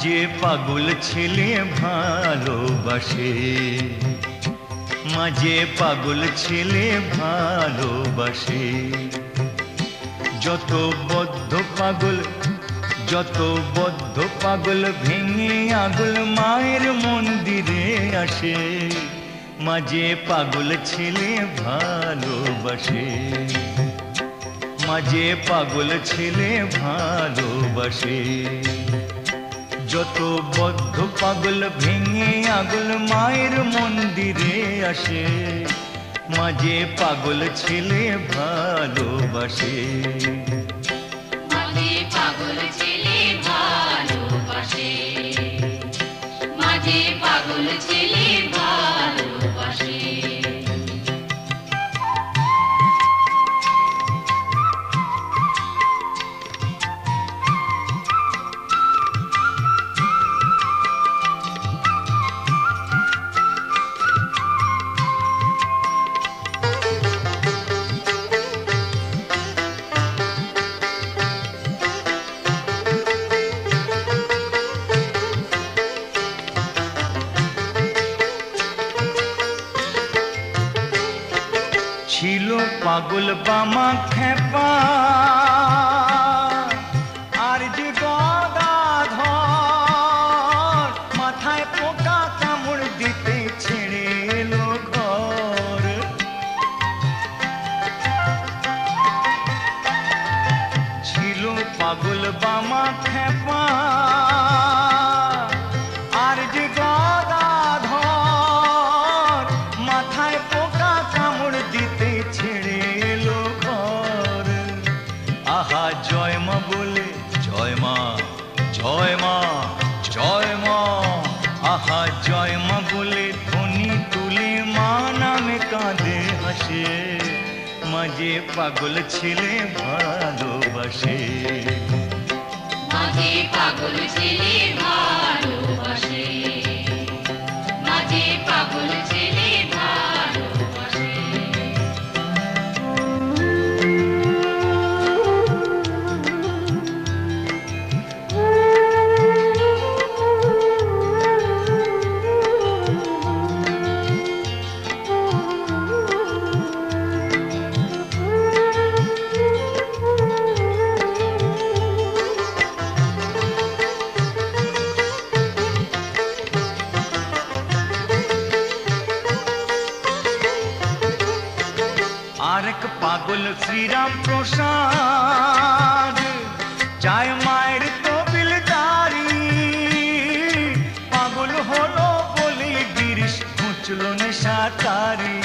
মাঝে পাগল ছেলে ভালোবাসে, মাঝে পাগল ছেলে ভালোবাসে। যত বদ্ধ পাগল, যত বদ্ধ পাগল ভেঙে আগুল মায়ের মন্দিরে আসে। মাঝে পাগল ছেলে ভালোবাসে, মাঝে পাগল ছেলে ভালোবাসে। যত বদ্ধ পাগল ভেঙে আগুল মায়ের মন্দিরে আসে। মাঝে পাগল ছেলে ভালোবাসে, মাঝে পাগল ছেলে ভালোবাসে, মাঝে পাগল ছেলে ভালোবাসে। ছিল পাগল বামা খেপা আর যে গদাধর, মাথায় পোকা কামড় দিতে ছেড়ে এলো ঘর। ছিল পাগল বামা খেপা আর যে গদাধর, মাথায় পোকা কামড় দিতে ছেড়ে এলো ঘর। আহা জয় মা বলে, জয় মা, জয় মা, জয় মা। আহা জয় মা বলে ধ্বনি তুলে মা নামে কাঁদে হাসে। মাঝে পাগল ছেলে ভালোবাসে, মাঝে পাগল ছেলে ভালোবাসে, মাঝে পাগল ছেলে ভালোবাসে। আরেক পাগল শ্রীরাম প্রসাদ চায় মায়ের তবিলদারি। পাগল হলো বলে গিরিশ ঘুচল নেশা তারি।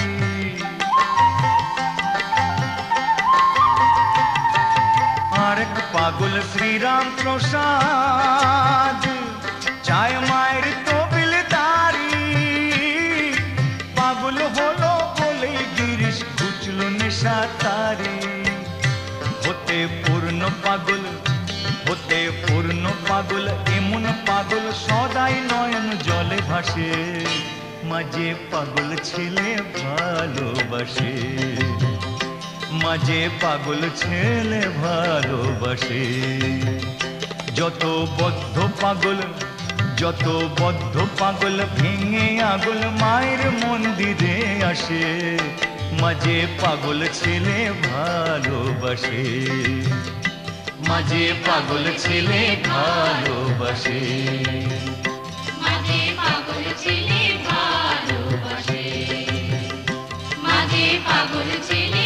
আরেক পাগল শ্রীরাম প্রসাদ চায় মায়ের তবিলদারি। পাগল হলো বলে গিরিশ ঘুচল নেশা তারি। হতে পূর্ণ পাগল, হতে পূর্ণ পাগল এমন পাগল সদাই নয়ন জলে ভাসে। মাঝে পাগল ছেলে ভালোবাসে, মাঝে পাগল ছেলে ভালোবাসে। যত বদ্ধ পাগল, যত বদ্ধ পাগল ভেঙে আগুল মায়ের মন্দিরে আসে। মাঝে পাগল ছেলে ভালোবাসে, মাঝে পাগল ছেলে ভালোবাসে। মাঝে পাগল ছেলে ভালোবাসে, মাঝে পাগল ছেলে